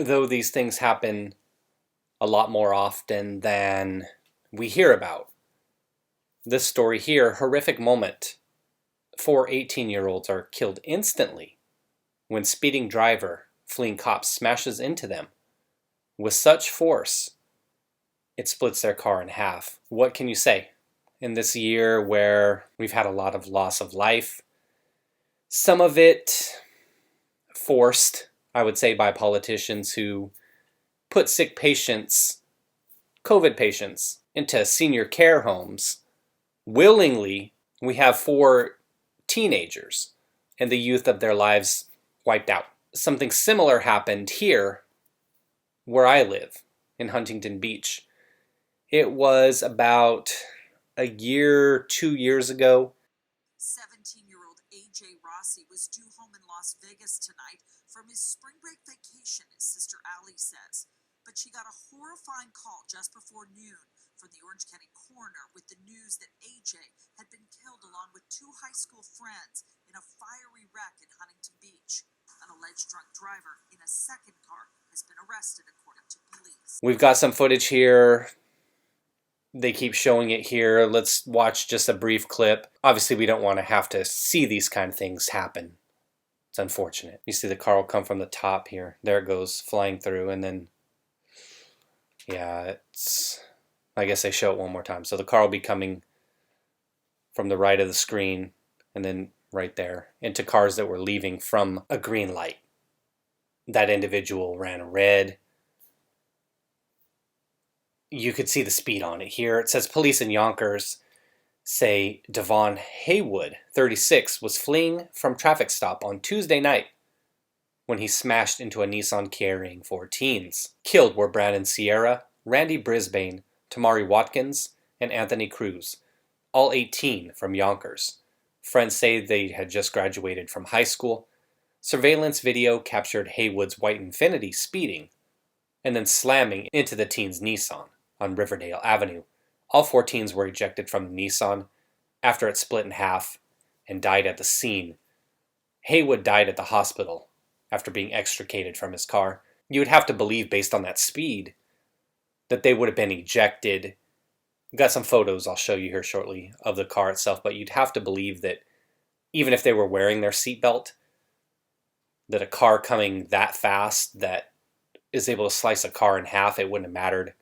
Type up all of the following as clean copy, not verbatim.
though these things happen a lot more often than we hear about. This story here, horrific moment. 4 18-year-olds are killed instantly when speeding driver fleeing cops smashes into them with such force it splits their car in half. What can you say? In this year where we've had a lot of loss of life, some of it forced, I would say, by politicians who put sick patients, COVID patients, into senior care homes willingly. We have 4 teenagers and the youth of their lives wiped out. Something similar happened here where I live in Huntington Beach. It was about a year, 2 years ago. 17-year-old AJ Rossi was due home in Las Vegas tonight from his spring break vacation, his sister Allie says. But she got a horrifying call just before noon from the Orange County coroner with the news that AJ had been killed along with 2 high school friends in a fiery wreck in Huntington Beach. An alleged drunk driver in a second car has been arrested, according to police. We've got some footage here. They keep showing it here. Let's watch just a brief clip. Obviously, we don't want to have to see these kind of things happen. It's unfortunate. You see the car will come from the top here. There it goes, flying through, and then, yeah, it's, I guess they show it one more time. So the car will be coming from the right of the screen, and then right there, into cars that were leaving from a green light. That individual ran red. You could see the speed on it here. It says police in Yonkers say Devon Haywood, 36, was fleeing from traffic stop on Tuesday night when he smashed into a Nissan carrying 4 teens. Killed were Brandon Sierra, Randy Brisbane, Tamari Watkins, and Anthony Cruz, all 18 from Yonkers. Friends say they had just graduated from high school. Surveillance video captured Haywood's white Infiniti speeding and then slamming into the teen's Nissan on Riverdale Avenue. All 4 teens were ejected from the Nissan after it split in half and died at the scene. Haywood died at the hospital after being extricated from his car. You would have to believe, based on that speed, that they would have been ejected. I've got some photos I'll show you here shortly of the car itself, but you'd have to believe that even if they were wearing their seatbelt, that a car coming that fast that is able to slice a car in half, it wouldn't have mattered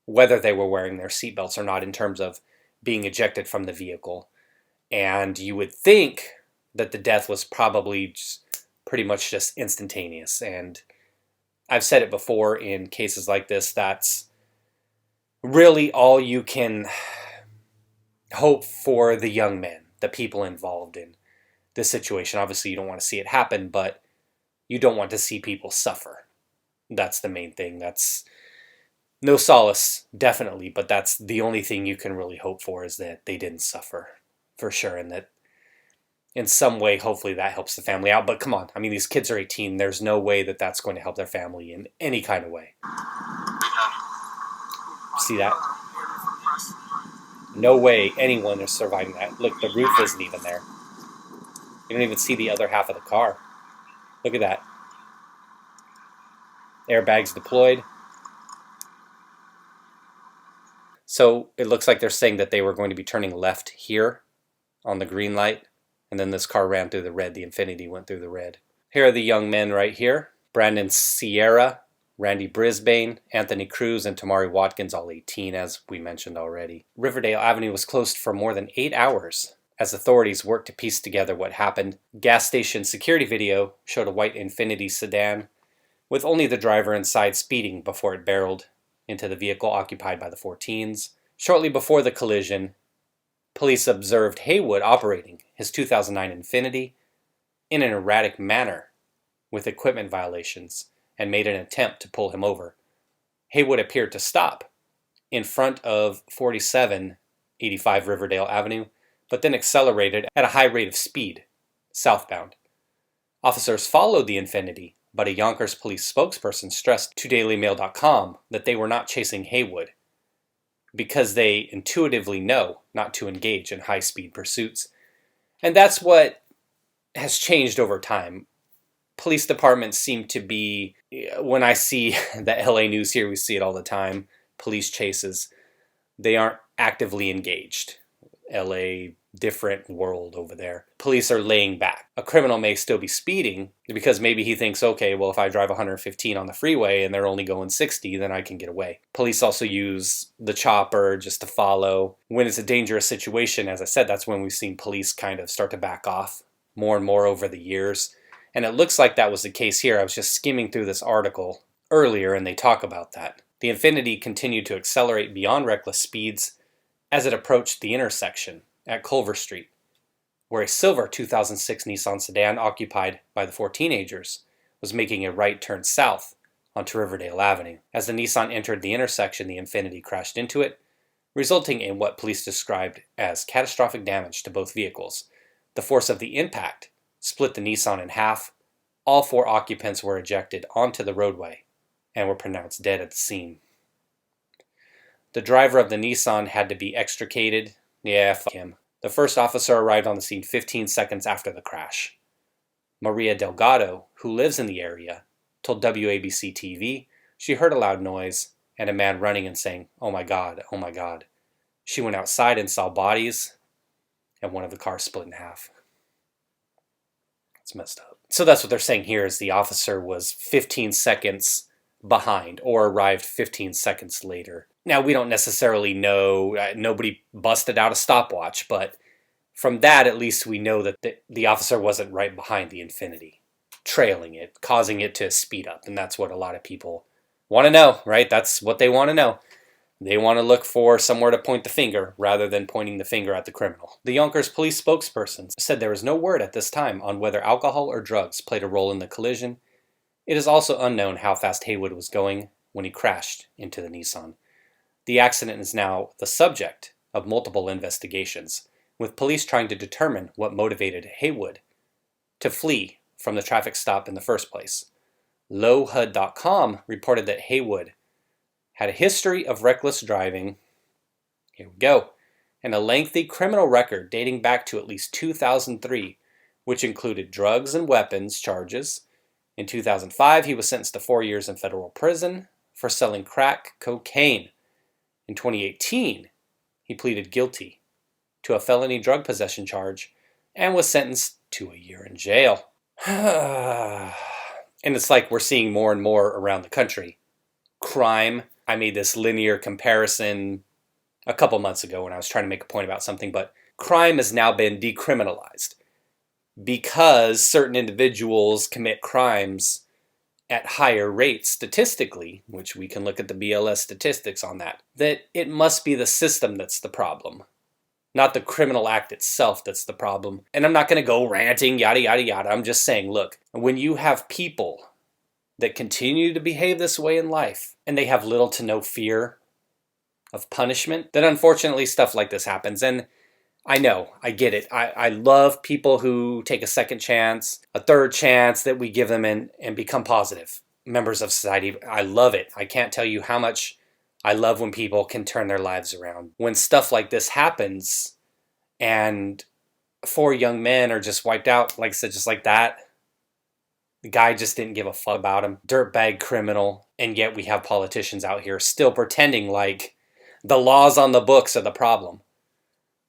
whether they were wearing their seatbelts or not in terms of being ejected from the vehicle. And you would think that the death was probably pretty much just instantaneous. And I've said it before in cases like this, that's really all you can hope for the young men, the people involved in this situation. Obviously, you don't want to see it happen, but you don't want to see people suffer. That's the main thing. That's no solace, definitely, but that's the only thing you can really hope for, is that they didn't suffer, for sure, and that in some way, hopefully, that helps the family out. But come on, I mean, these kids are 18. There's no way that that's going to help their family in any kind of way. See that? No way anyone is surviving that. Look, the roof isn't even there. You don't even see the other half of the car. Look at that. Airbags deployed. So it looks like they're saying that they were going to be turning left here on the green light, and then this car ran through the red. The Infiniti went through the red. Here are the young men right here. Brandon Sierra, Randy Brisbane, Anthony Cruz, and Tamari Watkins, all 18, as we mentioned already. Riverdale Avenue was closed for more than 8 hours as authorities worked to piece together what happened. Gas station security video showed a white Infiniti sedan with only the driver inside speeding before it barreled into the vehicle occupied by the 4 teens. Shortly before the collision, police observed Haywood operating his 2009 Infiniti in an erratic manner with equipment violations and made an attempt to pull him over. Haywood appeared to stop in front of 4785 Riverdale Avenue, but then accelerated at a high rate of speed, southbound. Officers followed the Infiniti, but a Yonkers police spokesperson stressed to dailymail.com that they were not chasing Haywood because they intuitively know not to engage in high-speed pursuits. And that's what has changed over time. police departments seem to be, when I see the LA news here, we see it all the time, police chases, they aren't actively engaged. LA, different world over there. Police are laying back. A criminal may still be speeding because maybe he thinks, okay, well, if I drive 115 on the freeway and they're only going 60, then I can get away. Police also use the chopper just to follow. When it's a dangerous situation, as I said, that's when we've seen police kind of start to back off more and more over the years. And it looks like that was the case here. I was just skimming through this article earlier and they talk about that. The Infiniti continued to accelerate beyond reckless speeds as it approached the intersection at Culver Street, where a silver 2006 Nissan sedan occupied by the four teenagers was making a right turn south onto Riverdale Avenue. As the Nissan entered the intersection, the Infiniti crashed into it, resulting in what police described as catastrophic damage to both vehicles. The force of the impact split the Nissan in half. All four occupants were ejected onto the roadway and were pronounced dead at the scene. The driver of the Nissan had to be extricated. Yeah, fuck him. The first officer arrived on the scene 15 seconds after the crash. Maria Delgado, who lives in the area, told WABC TV she heard a loud noise and a man running and saying, "Oh my God, oh my God." She went outside and saw bodies, and one of the cars split in half. It's messed up. So that's what they're saying here is the officer was 15 seconds behind or arrived 15 seconds later. Now, we don't necessarily know, nobody busted out a stopwatch, but from that, at least we know that the officer wasn't right behind the Infiniti, trailing it, causing it to speed up. And that's what a lot of people want to know, right? That's what they want to know. They want to look for somewhere to point the finger rather than pointing the finger at the criminal. The Yonkers police spokesperson said there is no word at this time on whether alcohol or drugs played a role in the collision. It is also unknown how fast Haywood was going when he crashed into the Nissan. The accident is now the subject of multiple investigations, with police trying to determine what motivated Haywood to flee from the traffic stop in the first place. LowHUD.com reported that Haywood had a history of reckless driving, here we go, and a lengthy criminal record dating back to at least 2003, which included drugs and weapons charges. In 2005, he was sentenced to 4 years in federal prison for selling crack cocaine. In 2018, he pleaded guilty to a felony drug possession charge and was sentenced to a year in jail. And it's like we're seeing more and more around the country. Crime, I made this linear comparison a couple months ago when I was trying to make a point about something, but crime has now been decriminalized because certain individuals commit crimes at higher rates statistically, which we can look at the BLS statistics on that it must be the system that's the problem, not the criminal act itself that's the problem. And I'm not going to go ranting, yada, yada, yada. I'm just saying, look, when you have people that continue to behave this way in life and they have little to no fear of punishment, then unfortunately stuff like this happens. And I know, I get it. I love people who take a second chance, a third chance that we give them and become positive members of society. I love it. I can't tell you how much I love when people can turn their lives around. When stuff like this happens and 4 young men are just wiped out, like I said, just like that. The guy just didn't give a fuck about him. Dirtbag criminal. And yet we have politicians out here still pretending like the laws on the books are the problem.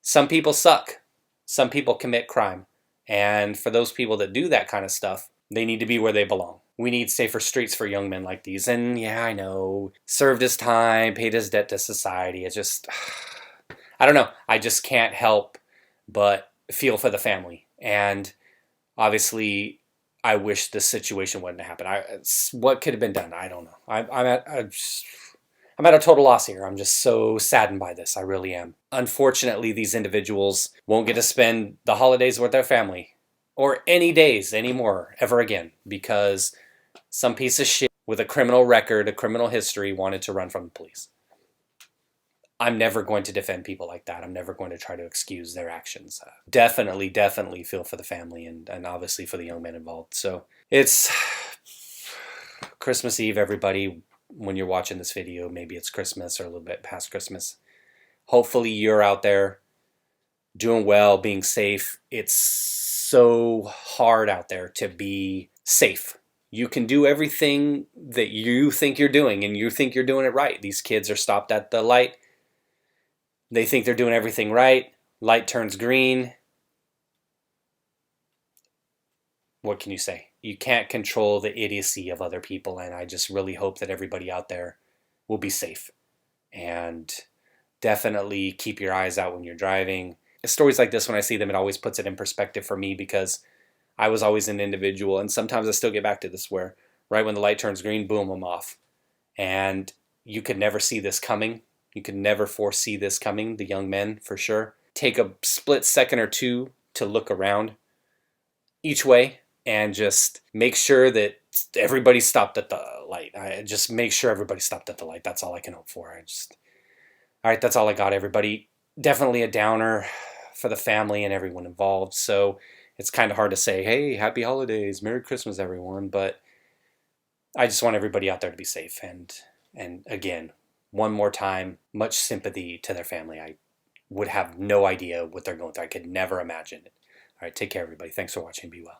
Some people suck. Some people commit crime. And for those people that do that kind of stuff, they need to be where they belong. We need safer streets for young men like these. And yeah, I know, served his time, paid his debt to society. It's just, I don't know. I just can't help but feel for the family. And obviously, I wish this situation wouldn't have happened. What could have been done? I don't know. I'm at a total loss here. I'm just so saddened by this. I really am. Unfortunately, these individuals won't get to spend the holidays with their family or any days anymore ever again because some piece of shit with a criminal record, a criminal history wanted to run from the police. I'm never going to defend people like that. I'm never going to try to excuse their actions. Definitely feel for the family and obviously for the young men involved. So it's Christmas Eve, everybody. When you're watching this video, maybe it's Christmas or a little bit past Christmas. Hopefully you're out there doing well, being safe. It's so hard out there to be safe. You can do everything that you think you're doing, and you think you're doing it right. These kids are stopped at the light. They think they're doing everything right. Light turns green. What can you say? You can't control the idiocy of other people, and I just really hope that everybody out there will be safe. And definitely keep your eyes out when you're driving. Stories like this, when I see them, it always puts it in perspective for me, because I was always an individual, and sometimes I still get back to this, where right when the light turns green, boom, I'm off. And you could never see this coming. You could never foresee this coming, the young men, for sure. Take a split second or two to look around each way and just make sure that everybody stopped at the light. Just make sure everybody stopped at the light. That's all I can hope for. All right, that's all I got, everybody. Definitely a downer for the family and everyone involved. So it's kind of hard to say, hey, happy holidays, Merry Christmas, everyone. But I just want everybody out there to be safe. And again, one more time, much sympathy to their family. I would have no idea what they're going through. I could never imagine it. All right, take care, everybody. Thanks for watching. Be well.